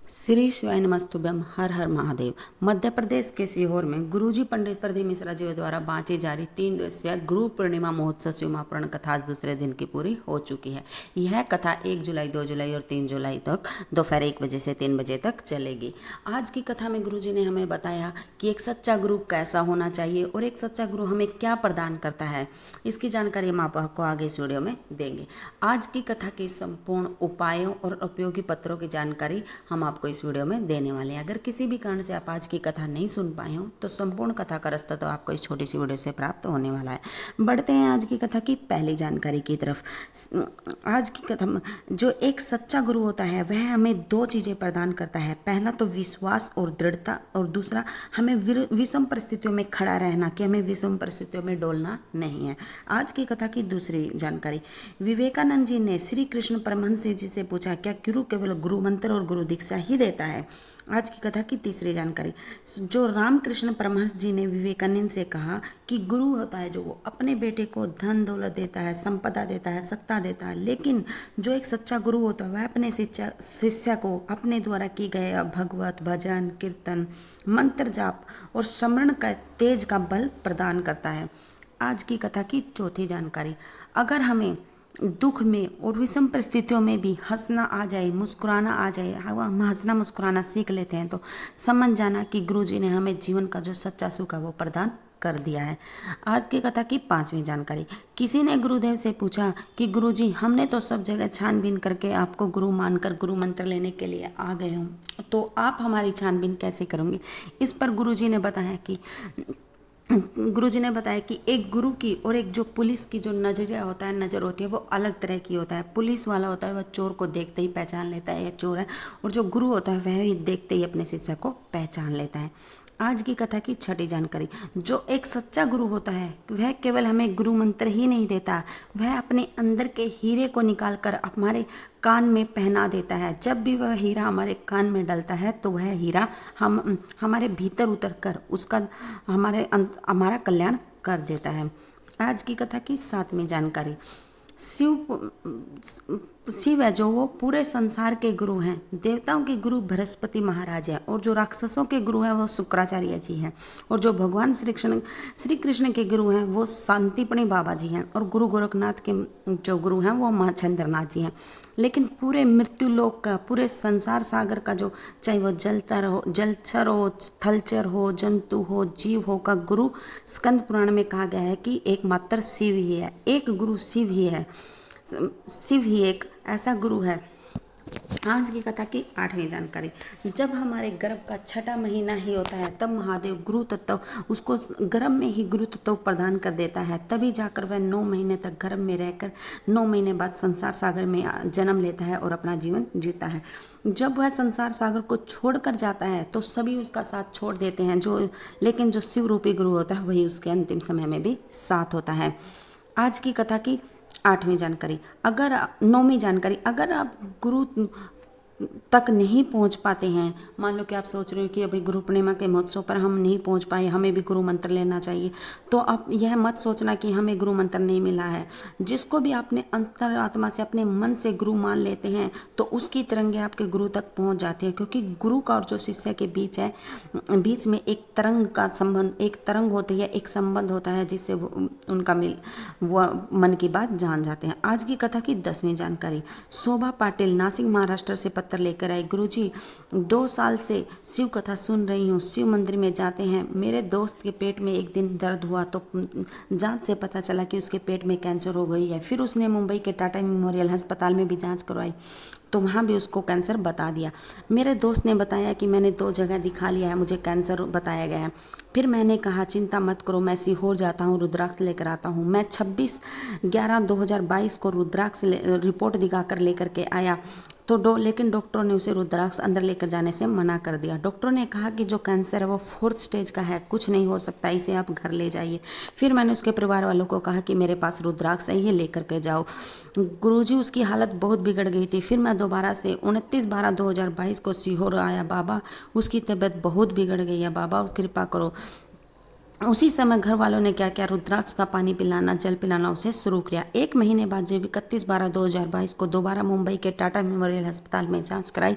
श्री शिवाय नमस्तुभ्यम। हर हर महादेव। मध्य प्रदेश के सीहोर में गुरुजी पंडित प्रदीप मिश्रा जी द्वारा बांची जा रही 3 दिवसीय गुरु पूर्णिमा महोत्सव शिवमापुराण कथा आज दूसरे दिन की पूरी हो चुकी है। यह कथा 1 जुलाई, 2 जुलाई और 3 जुलाई तक दोपहर 1 बजे से 3 बजे तक चलेगी। आज की कथा में गुरुजी ने हमें बताया कि एक सच्चा गुरु कैसा होना चाहिए और एक सच्चा गुरु हमें क्या प्रदान करता है। इसकी जानकारी हम आपको आगे इस वीडियो में देंगे। आज की कथा के संपूर्ण उपायों और उपयोगी पत्रों की जानकारी हम आपको इस वीडियो में देने वाले हैं। अगर किसी भी कारण से आप आज की कथा नहीं सुन पाए हो तो संपूर्ण कथा का रास्ता तो आपको इस छोटी सी वीडियो से प्राप्त होने वाला है। बढ़ते हैं आज की कथा की पहली जानकारी की तरफ। आज की कथा में जो एक सच्चा गुरु होता है वह हमें 2 चीज़ें प्रदान करता है। पहला तो विश्वास और दृढ़ता, और दूसरा हमें विषम परिस्थितियों में खड़ा रहना, कि हमें विषम परिस्थितियों में डोलना नहीं है। आज की कथा की दूसरी जानकारी, विवेकानंद जी ने श्री कृष्ण परमहंस जी से पूछा, क्या गुरु केवल गुरु मंत्र और गुरु दीक्षा ही देता है? आज की कथा की तीसरी जानकारी, जो रामकृष्ण परमहंस जी ने विवेकानंद से कहा कि गुरु होता है जो वो अपने बेटे को धन दौलत देता है, संपदा देता है, सत्ता देता है, लेकिन जो एक सच्चा गुरु होता है वह अपने शिष्य को अपने द्वारा की गए भगवत भजन, कीर्तन, मंत्र जाप और स्मरण का तेज का बल प्रदान करता है। आज की कथा की चौथी जानकारी, अगर हमें दुख में और विषम परिस्थितियों में भी हंसना आ जाए, मुस्कुराना आ जाए, हम हंसना मुस्कुराना सीख लेते हैं तो समझ जाना कि गुरुजी ने हमें जीवन का जो सच्चा सुख है वो प्रदान कर दिया है। आज की कथा की 5वीं जानकारी, किसी ने गुरुदेव से पूछा कि गुरुजी, हमने तो सब जगह छानबीन करके आपको गुरु मानकर गुरु मंत्र लेने के लिए आ गए हूँ, तो आप हमारी छानबीन कैसे करोगे? इस पर गुरुजी ने बताया कि एक गुरु की और एक जो पुलिस की जो नजरिया होता है, नज़र होती है, वो अलग तरह की होता है। पुलिस वाला होता है वह चोर को देखते ही पहचान लेता है ये चोर है, और जो गुरु होता है वह भी देखते ही अपने शिष्य को पहचान लेता है। आज की कथा की 6ठी जानकारी, जो एक सच्चा गुरु होता है वह केवल हमें गुरु मंत्र ही नहीं देता, वह अपने अंदर के हीरे को निकाल कर हमारे कान में पहना देता है। जब भी वह हीरा हमारे कान में डलता है तो वह हीरा हमारे भीतर उतर कर उसका हमारा कल्याण कर देता है। आज की कथा की 7वीं जानकारी, शिव है जो वो पूरे संसार के गुरु हैं। देवताओं के गुरु बृहस्पति महाराज है, और जो राक्षसों के गुरु हैं वो शुक्राचार्य जी हैं, और जो भगवान श्री कृष्ण के गुरु हैं वो शांतिपणी बाबा जी हैं, और गुरु गोरखनाथ के जो गुरु हैं वो महेंद्रनाथ जी हैं। लेकिन पूरे मृत्यु लोक का, पूरे संसार सागर का जो, चाहे वो जलचर हो, थलचर हो, जंतु हो, जीव हो, का गुरु स्कंद पुराण में कहा गया है कि एकमात्र शिव ही है। एक गुरु शिव ही है। शिव ही एक ऐसा गुरु है। आज की कथा की 8वीं जानकारी, जब हमारे गर्भ का 6ठा महीना ही होता है तब महादेव गुरु तत्व उसको गर्भ में ही गुरु तत्व प्रदान कर देता है। तभी जाकर वह 9 महीने तक गर्भ में रहकर 9 महीने बाद संसार सागर में जन्म लेता है और अपना जीवन जीता है। जब वह संसार सागर को छोड़कर जाता है तो सभी उसका साथ छोड़ देते हैं, लेकिन जो शिव रूपी गुरु होता है वही उसके अंतिम समय में भी साथ होता है। आज की कथा की 9वीं जानकारी, अगर आप गुरु तक नहीं पहुंच पाते हैं, मान लो कि आप सोच रहे हो कि अभी गुरु पूर्णिमा के महोत्सव पर हम नहीं पहुंच पाए, हमें भी गुरु मंत्र लेना चाहिए, तो आप यह मत सोचना कि हमें गुरु मंत्र नहीं मिला है। जिसको भी आपने अंतरात्मा से, अपने मन से गुरु मान लेते हैं तो उसकी तरंगे आपके गुरु तक पहुंच जाती है, क्योंकि गुरु का और जो शिष्य के बीच में एक तरंग का संबंध, एक तरंग होती है, एक संबंध होता है, जिससे उनका वो मन की बात जान जाते हैं। आज की कथा की 10वीं जानकारी, शोभा पाटिल नासिक महाराष्ट्र से पत्र लेकर आई, गुरुजी 2 साल से शिव कथा सुन रही हूँ, शिव मंदिर में जाते हैं। मेरे दोस्त के पेट में एक दिन दर्द हुआ तो जांच से पता चला कि उसके पेट में कैंसर हो गई है। फिर उसने मुंबई के टाटा मेमोरियल अस्पताल में भी जांच करवाई तो वहाँ भी उसको कैंसर बता दिया। मेरे दोस्त ने बताया कि मैंने 2 जगह दिखा लिया है, मुझे कैंसर बताया गया है। फिर मैंने कहा चिंता मत करो, मैं सीहोर जाता हूँ, रुद्राक्ष लेकर आता हूँ। मैं 26/11/2022 को रुद्राक्ष रिपोर्ट दिखाकर लेकर के आया तो लेकिन डॉक्टरों ने उसे रुद्राक्ष अंदर लेकर जाने से मना कर दिया। डॉक्टरों ने कहा कि जो कैंसर है वो 4th स्टेज का है, कुछ नहीं हो सकता, इसे आप घर ले जाइए। फिर मैंने उसके परिवार वालों को कहा कि मेरे पास रुद्राक्ष है, ये लेकर के जाओ। गुरुजी उसकी हालत बहुत बिगड़ गई थी। फिर मैं दोबारा से 29/12/2022 को सीहोर आया, बाबा उसकी तबीयत बहुत बिगड़ गई है, बाबा कृपा करो। उसी समय घर वालों ने क्या किया, रुद्राक्ष का पानी पिलाना, जल पिलाना उसे शुरू किया। 1 महीने बाद जब 31/12/2022 को दोबारा मुंबई के टाटा मेमोरियल अस्पताल में जांच कराई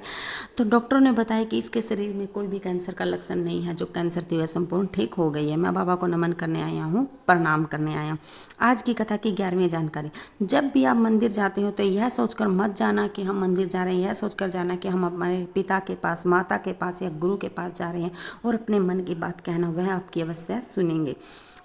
तो डॉक्टरों ने बताया कि इसके शरीर में कोई भी कैंसर का लक्षण नहीं है, जो कैंसर थी वह संपूर्ण ठीक हो गई है। मैं बाबा को नमन करने आया हूँ, प्रणाम करने आया हूँ। आज की कथा की 11वीं जानकारी। जब भी आप मंदिर जाते हो तो यह सोचकर मत जाना कि हम मंदिर जा रहे हैं, यह सोचकर जाना कि हम हमारे पिता के पास, माता के पास या गुरु के पास जा रहे हैं और अपने मन की बात कहना, वह आपकी अवश्य सुनेंगे।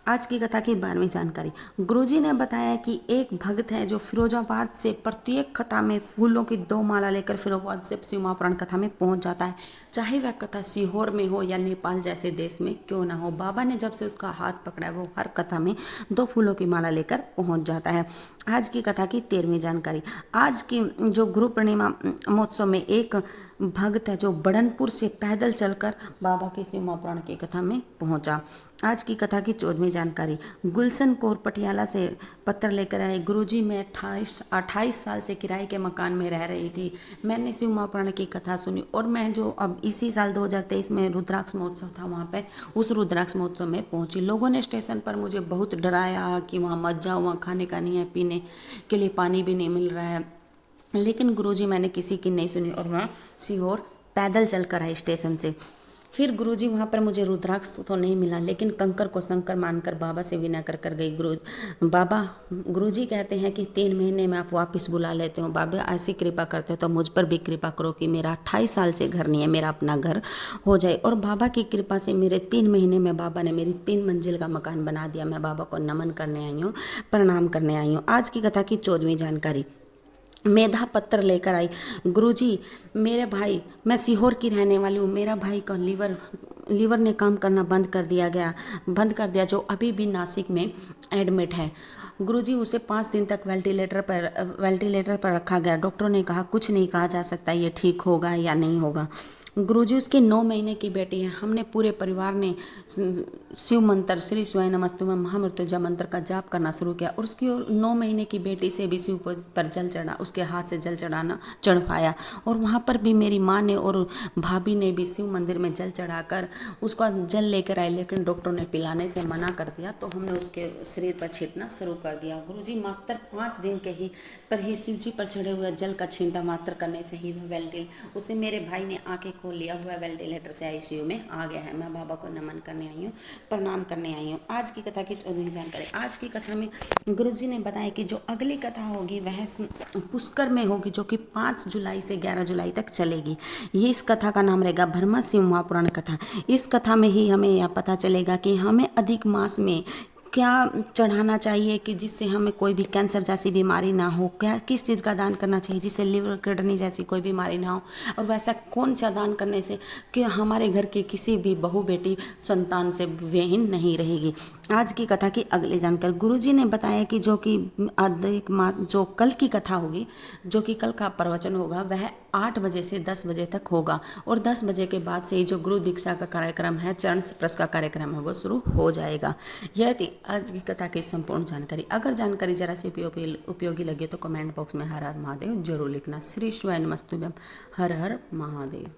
आज की कथा की 12वीं जानकारी। गुरुजी ने बताया कि एक भक्त है जो फिरोजाबाद से प्रत्येक कथा में फूलों की 2 माला लेकर फिरोजाबाद से शिव महापुराण कथा में पहुंच जाता है, चाहे वह कथा सीहोर में हो या नेपाल जैसे देश में क्यों ना हो। बाबा ने जब से उसका हाथ पकड़ा है वो हर कथा में 2 फूलों की माला लेकर पहुंच जाता है। आज की कथा की 13वीं जानकारी। आज की जो गुरु पूर्णिमा महोत्सव में एक भक्त है जो बड़नपुर से पैदल चलकर बाबा की शिव महापुराण की कथा में पहुंचा। आज की कथा की 14वीं जानकारी। गुलशन कौर पटियाला से पत्र लेकर आए, गुरुजी मैं 28 साल से किराए के मकान में रह रही थी। मैंने शिव महापुराण की कथा सुनी और मैं जो अब इसी साल 2023 में रुद्राक्ष महोत्सव था वहाँ पे उस रुद्राक्ष महोत्सव में पहुँची। लोगों ने स्टेशन पर मुझे बहुत डराया कि वहाँ मत जाओ, वहाँ खाने का नहीं है, पीने के लिए पानी भी नहीं मिल रहा है, लेकिन गुरुजी मैंने किसी की नहीं सुनी और मैं सीहोर पैदल चलकर आई स्टेशन से। फिर गुरुजी वहाँ पर मुझे रुद्राक्ष तो नहीं मिला, लेकिन कंकर को शंकर मानकर बाबा से विनय कर गई। गुरुजी कहते हैं कि 3 महीने में आप वापस बुला लेते हो। बाबा ऐसी कृपा करते हो तो मुझ पर भी कृपा करो कि मेरा 28 साल से घर नहीं है, मेरा अपना घर हो जाए। और बाबा की कृपा से मेरे 3 महीने में बाबा ने मेरी 3 मंजिल का मकान बना दिया। मैं बाबा को नमन करने आई हूँ, प्रणाम करने आई हूँ। आज की कथा की 14वीं जानकारी। मेधा पत्र लेकर आई। गुरुजी मेरे भाई, मैं सीहोर की रहने वाली हूँ, मेरा भाई का लीवर ने काम करना बंद कर दिया, जो अभी भी नासिक में एडमिट है। गुरुजी उसे 5 दिन तक वेंटिलेटर पर रखा गया। डॉक्टरों ने कहा कुछ नहीं कहा जा सकता ये ठीक होगा या नहीं होगा। गुरुजी उसकी 9 महीने की बेटी है। हमने पूरे परिवार ने शिव मंत्र श्री शिवाय नमस्तुभ्यं महामृत्युंजय मंत्र का जाप करना शुरू किया और उसकी 9 महीने की बेटी से भी शिव पर जल चढ़ा, उसके हाथ से जल चढ़वाया। और वहाँ पर भी मेरी माँ ने और भाभी ने भी शिव मंदिर में जल चढ़ाकर उसका जल लेकर आए, लेकिन डॉक्टरों ने पिलाने से मना कर दिया तो हमने उसके शरीर पर छींटना शुरू कर दिया। गुरुजी मात्र 5 दिन के ही पर ही शिव जी पर चढ़े हुए जल का छींटा मात्र करने से ही उसे मेरे भाई ने आंखें खोल लिया हुआ, वेंटिलेटर से आईसीयू में आ गया है। मैं बाबा को नमन करने आई हूँ, प्रणाम करने आई हूँ। आज की कथा की 14वीं जानकारी। आज की कथा में गुरुजी ने बताया कि जो अगली कथा होगी वह पुष्कर में होगी, जो कि 5 जुलाई से 11 जुलाई तक चलेगी। ये इस कथा का नाम रहेगा ब्रह्म शिव महापुराण कथा। इस कथा में ही हमें यह पता चलेगा कि हमें अधिक मास में क्या चढ़ाना चाहिए कि जिससे हमें कोई भी कैंसर जैसी बीमारी ना हो, क्या किस चीज़ का दान करना चाहिए जिससे लिवर किडनी जैसी कोई बीमारी ना हो, और वैसा कौन सा दान करने से कि हमारे घर की किसी भी बहू बेटी संतान से विहीन नहीं रहेगी। आज की कथा की अगली जानकारी। गुरुजी ने बताया कि जो कल की कथा होगी, जो कि कल का प्रवचन होगा, वह 8 बजे से 10 बजे तक होगा और 10 बजे के बाद से ही जो गुरु दीक्षा का कार्यक्रम है, चरण स्पर्श का कार्यक्रम है, वो शुरू हो जाएगा। यह थी आज की कथा की संपूर्ण जानकारी। अगर जानकारी जरा सी उपयोगी लगे तो कमेंट बॉक्स में हर हर महादेव जरूर लिखना। श्री शिवाय नमस्तुभ्यं। हर हर महादेव।